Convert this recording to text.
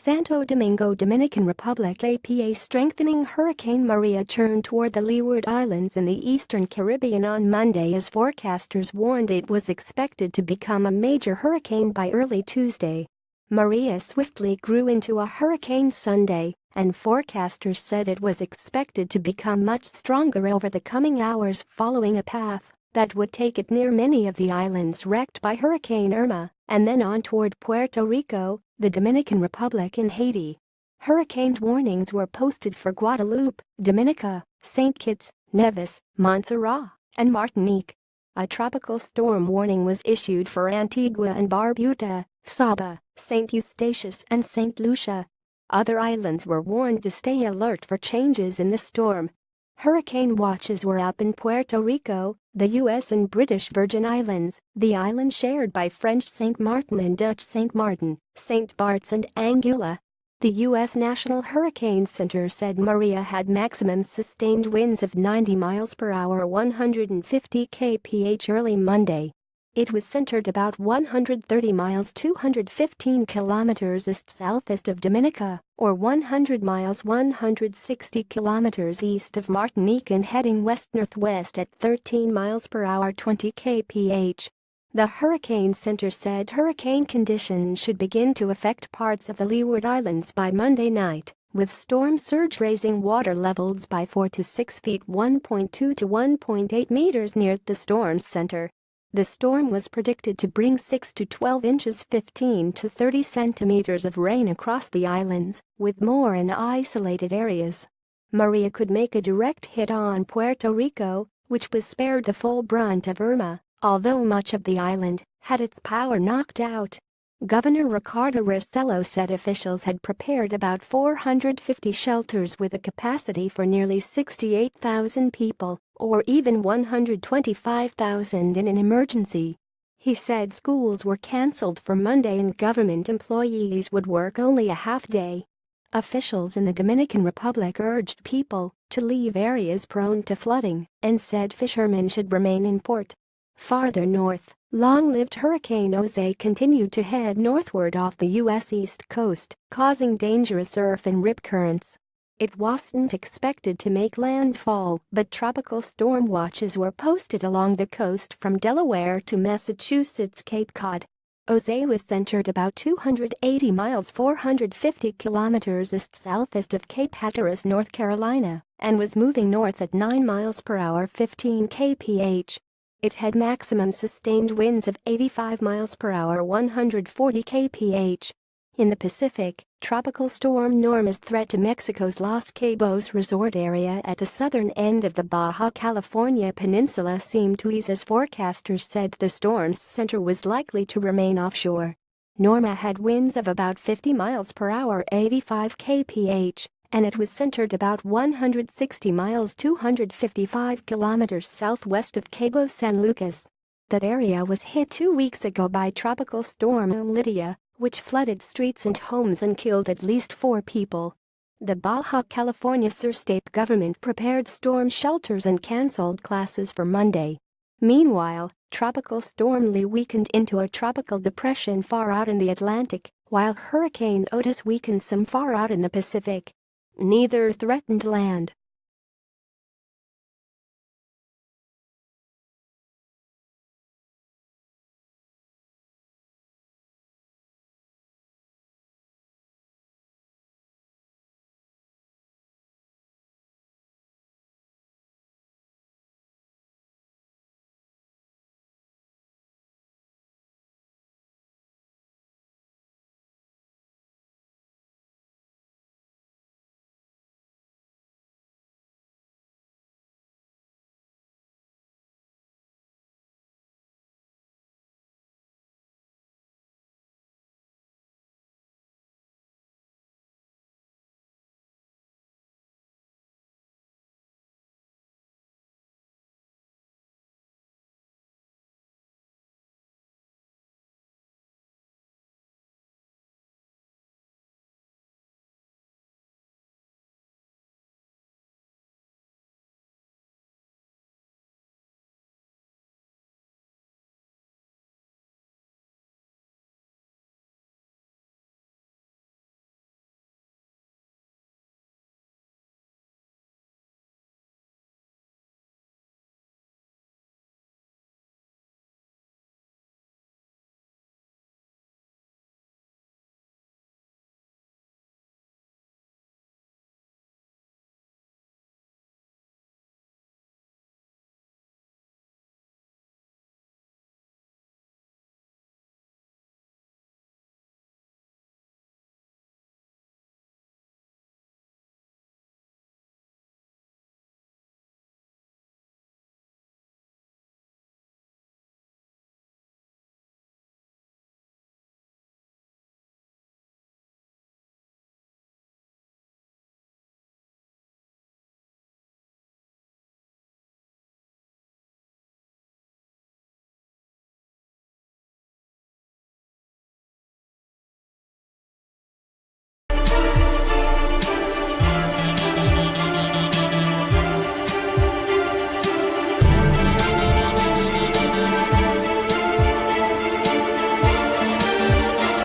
Santo Domingo, Dominican Republic APA strengthening Hurricane Maria churned toward the Leeward Islands in the eastern Caribbean on Monday as forecasters warned it was expected to become a major hurricane by early Tuesday. Maria swiftly grew into a hurricane Sunday, and forecasters said it was expected to become much stronger over the coming hours following a path that would take it near many of the islands wrecked by Hurricane Irma, and then on toward Puerto Rico, the Dominican Republic and Haiti. Hurricane warnings were posted for Guadeloupe, Dominica, St. Kitts, Nevis, Montserrat, and Martinique. A tropical storm warning was issued for Antigua and Barbuda, Saba, St. Eustatius and St. Lucia. Other islands were warned to stay alert for changes in the storm. Hurricane watches were up in Puerto Rico, the U.S. and British Virgin Islands, the island shared by French Saint Martin and Dutch Saint Martin, Saint Barts and Anguilla. The U.S. National Hurricane Center said Maria had maximum sustained winds of 90 miles per hour 150 kph early Monday. It was centered about 130 miles 215 kilometers east-southeast of Dominica, or 100 miles 160 kilometers east of Martinique and heading west-northwest at 13 miles per hour 20 kph. The Hurricane Center said hurricane conditions should begin to affect parts of the Leeward Islands by Monday night, with storm surge raising water levels by 4 to 6 feet 1.2 to 1.8 meters near the storm's center. The storm was predicted to bring 6 to 12 inches 15 to 30 centimeters of rain across the islands, with more in isolated areas. Maria could make a direct hit on Puerto Rico, which was spared the full brunt of Irma, although much of the island had its power knocked out. Governor Ricardo Rossello said officials had prepared about 450 shelters with a capacity for nearly 68,000 people, or even 125,000 in an emergency. He said schools were cancelled for Monday and government employees would work only a half day. Officials in the Dominican Republic urged people to leave areas prone to flooding and said fishermen should remain in port. Farther north, long-lived Hurricane Jose continued to head northward off the U.S. East Coast, causing dangerous surf and rip currents. It wasn't expected to make landfall, but tropical storm watches were posted along the coast from Delaware to Massachusetts Cape Cod. Jose was centered about 280 miles 450 kilometers east-southeast of Cape Hatteras, North Carolina, and was moving north at 9 miles per hour 15 kph. It had maximum sustained winds of 85 miles per hour 140 kph. In the Pacific, Tropical Storm Norma's threat to Mexico's Los Cabos resort area at the southern end of the Baja California peninsula seemed to ease as forecasters said the storm's center was likely to remain offshore. Norma had winds of about 50 miles per hour 85 kph, and it was centered about 160 miles 255 kilometers southwest of Cabo San Lucas. That area was hit 2 weeks ago by Tropical Storm Lydia, which flooded streets and homes and killed at least 4 people. The Baja California Sur state government prepared storm shelters and canceled classes for Monday. Meanwhile, Tropical Storm Lee weakened into a tropical depression far out in the Atlantic, while Hurricane Otis weakened some far out in the Pacific. Neither threatened land,